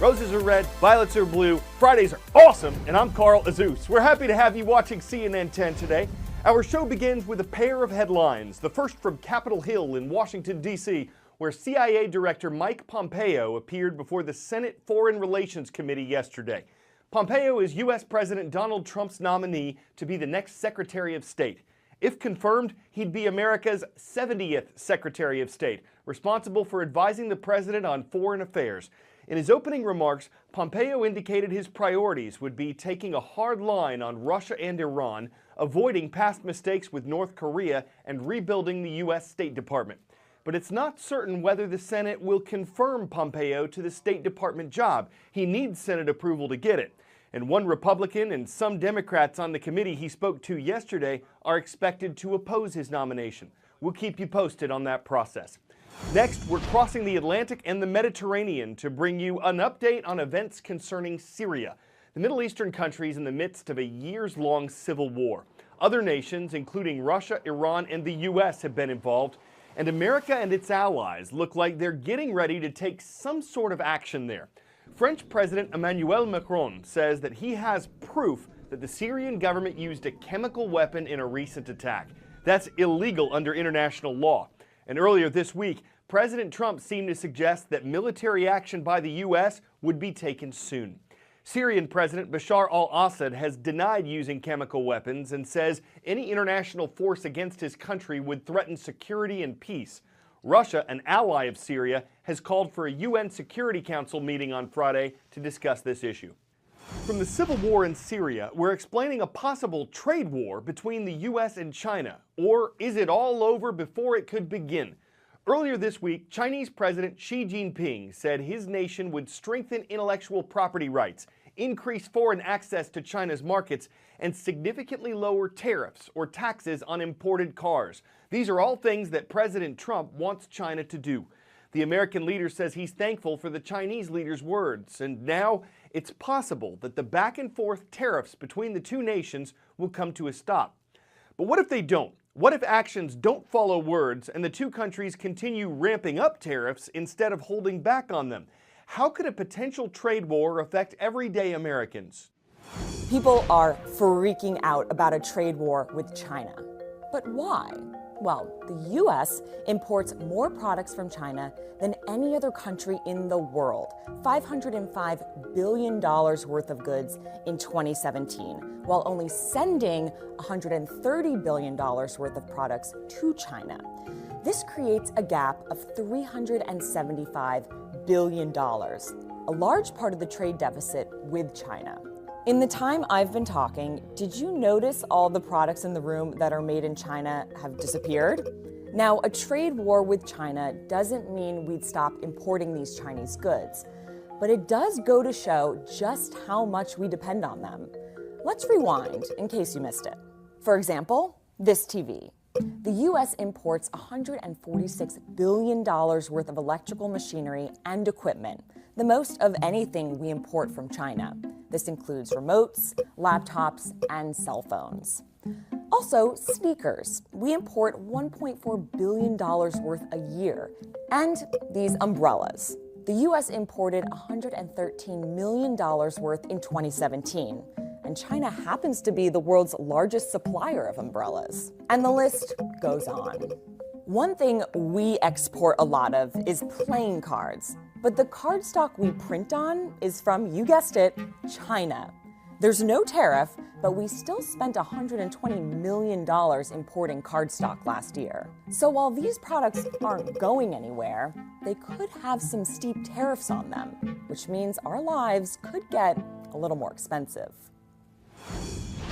Roses are red, violets are blue, Fridays are awesome, and I'm Carl Azus. We're happy to have you watching CNN 10 today. Our show begins with a pair of headlines. The first from Capitol Hill in Washington, D.C., where CIA Director Mike Pompeo appeared before the Senate Foreign Relations Committee yesterday. Pompeo is U.S. President Donald Trump's nominee to be the next Secretary of State. If confirmed, he'd be America's 70th Secretary of State, responsible for advising the president on foreign affairs. In his opening remarks, Pompeo indicated his priorities would be taking a hard line on Russia and Iran, avoiding past mistakes with North Korea, and rebuilding the U.S. State Department. But it's not certain whether the Senate will confirm Pompeo to the State Department job. He needs Senate approval to get it. And one Republican and some Democrats on the committee he spoke to yesterday are expected to oppose his nomination. We'll keep you posted on that process. Next, we're crossing the Atlantic and the Mediterranean to bring you an update on events concerning Syria. The Middle Eastern country is in the midst of a years-long civil war. Other nations, including Russia, Iran, and the U.S., have been involved, and America and its allies look like they're getting ready to take some sort of action there. French President Emmanuel Macron says that he has proof that the Syrian government used a chemical weapon in a recent attack. That's illegal under international law. And earlier this week, President Trump seemed to suggest that military action by the U.S. would be taken soon. Syrian President Bashar al-Assad has denied using chemical weapons and says any international force against his country would threaten security and peace. Russia, an ally of Syria, has called for a UN Security Council meeting on Friday to discuss this issue. From the civil war in Syria, we're explaining a possible trade war between the U.S. and China. Or is it all over before it could begin? Earlier this week, Chinese President Xi Jinping said his nation would strengthen intellectual property rights, increase foreign access to China's markets, and significantly lower tariffs or taxes on imported cars. These are all things that President Trump wants China to do. The American leader says he's thankful for the Chinese leader's words, and now it's possible that the back-and-forth tariffs between the two nations will come to a stop. But what if they don't? What if actions don't follow words and the two countries continue ramping up tariffs instead of holding back on them? How could a potential trade war affect everyday Americans? People are freaking out about a trade war with China. But why? Well, the U.S. imports more products from China than any other country in the world, $505 billion worth of goods in 2017, while only sending $130 billion worth of products to China. This creates a gap of $375 billion, a large part of the trade deficit with China. In the time I've been talking, did you notice all the products in the room that are made in China have disappeared? Now, a trade war with China doesn't mean we'd stop importing these Chinese goods, but it does go to show just how much we depend on them. Let's rewind in case you missed it. For example, this TV. The U.S. imports $146 billion worth of electrical machinery and equipment, the most of anything we import from China. This includes remotes, laptops, and cell phones. Also, sneakers. We import $1.4 billion worth a year. And these umbrellas. The U.S. imported $113 million worth in 2017. And China happens to be the world's largest supplier of umbrellas. And the list goes on. One thing we export a lot of is playing cards. But the cardstock we print on is from, you guessed it, China. There's no tariff, but we still spent $120 million importing cardstock last year. So while these products aren't going anywhere, they could have some steep tariffs on them, which means our lives could get a little more expensive.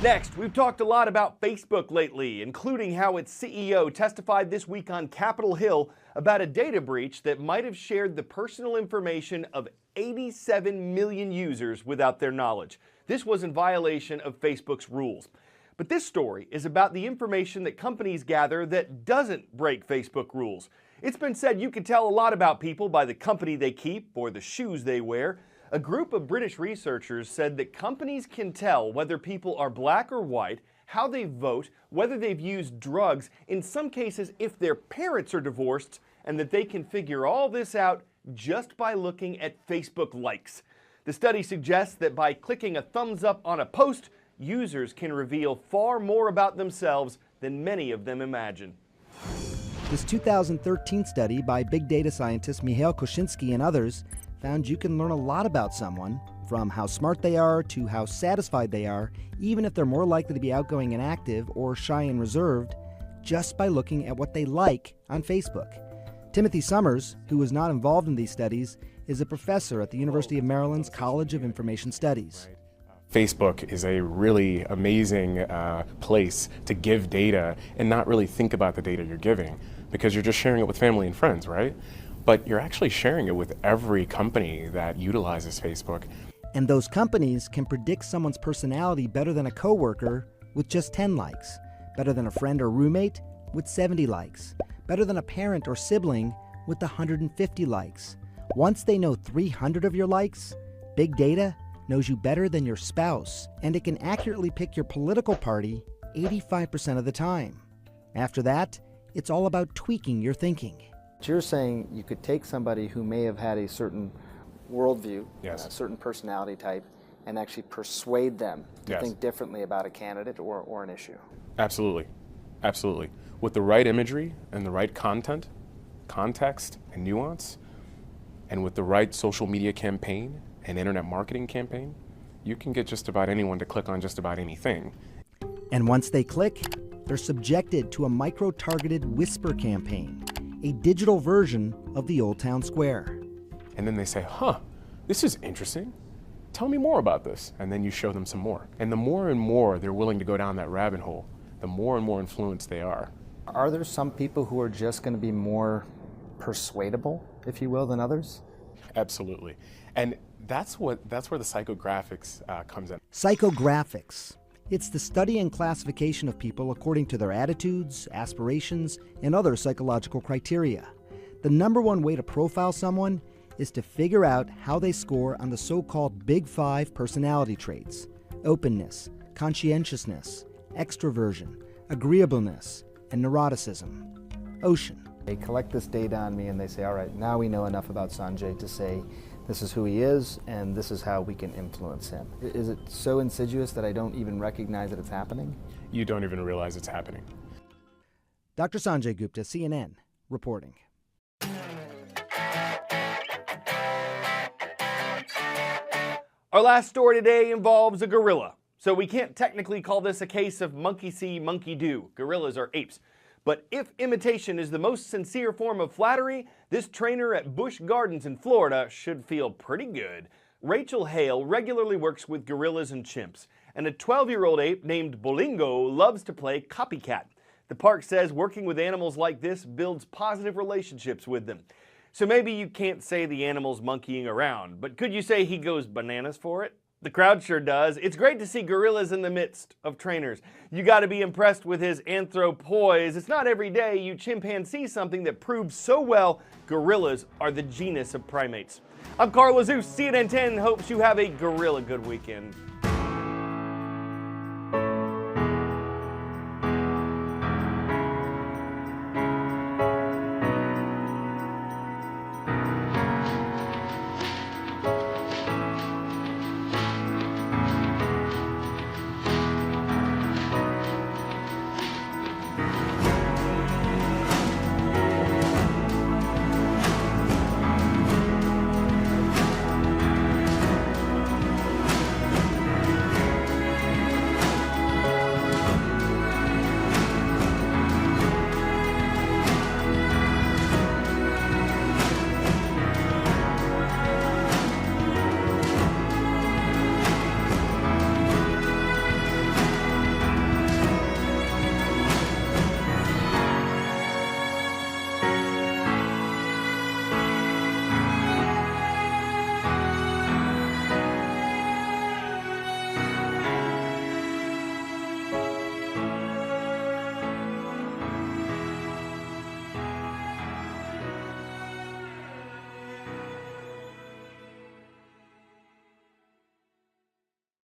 Next, we've talked a lot about Facebook lately, including how its CEO testified this week on Capitol Hill about a data breach that might have shared the personal information of 87 million users without their knowledge. This was in violation of Facebook's rules. But this story is about the information that companies gather that doesn't break Facebook rules. It's been said you can tell a lot about people by the company they keep or the shoes they wear. A group of British researchers said that companies can tell whether people are black or white, how they vote, whether they've used drugs, in some cases if their parents are divorced, and that they can figure all this out just by looking at Facebook likes. The study suggests that by clicking a thumbs up on a post, users can reveal far more about themselves than many of them imagine. This 2013 study by big data scientist Mihail Koshinsky and others found you can learn a lot about someone, from how smart they are to how satisfied they are, even if they're more likely to be outgoing and active or shy and reserved, just by looking at what they like on Facebook. Timothy Summers, who was not involved in these studies, is a professor at the University of Maryland's College of Information Studies. Facebook is a really amazing place to give data and not really think about the data you're giving, because you're just sharing it with family and friends, right? But you're actually sharing it with every company that utilizes Facebook. And those companies can predict someone's personality better than a coworker with just 10 likes, better than a friend or roommate with 70 likes, better than a parent or sibling with 150 likes. Once they know 300 of your likes, big data knows you better than your spouse, and it can accurately pick your political party 85% of the time. After that, it's all about tweaking your thinking. You're saying you could take somebody who may have had a certain worldview, Yes. a certain personality type, and actually persuade them to Yes. think differently about a candidate or an issue. Absolutely, absolutely. With the right imagery and the right content, context, and nuance, and with the right social media campaign and internet marketing campaign, you can get just about anyone to click on just about anything. And once they click, they're subjected to a micro-targeted whisper campaign, a digital version of the Old Town Square. And then they say, this is interesting. Tell me more about this. And then you show them some more. And the more and more they're willing to go down that rabbit hole, the more and more influenced they are. Are there some people who are just going to be more persuadable, if you will, than others? Absolutely. And that's where the psychographics comes in. Psychographics. It's the study and classification of people according to their attitudes, aspirations, and other psychological criteria. The number one way to profile someone is to figure out how they score on the so-called Big Five personality traits: openness, conscientiousness, extroversion, agreeableness, and neuroticism. Ocean. They collect this data on me and they say, all right, now we know enough about Sanjay to say this is who he is and this is how we can influence him. Is it so insidious that I don't even recognize that it's happening? You don't even realize it's happening. Dr. Sanjay Gupta, CNN, reporting. Our last story today involves a gorilla. So we can't technically call this a case of monkey see, monkey do. Gorillas are apes. But if imitation is the most sincere form of flattery, this trainer at Busch Gardens in Florida should feel pretty good. Rachel Hale regularly works with gorillas and chimps, and a 12-year-old ape named Bolingo loves to play copycat. The park says working with animals like this builds positive relationships with them. So maybe you can't say the animal's monkeying around, but could you say he goes bananas for it? The crowd sure does. It's great to see gorillas in the midst of trainers. You gotta be impressed with his anthropoise. It's not every day you chimpanzee something that proves so well gorillas are the genus of primates. I'm Carl Azus, CNN 10 hopes you have a gorilla good weekend.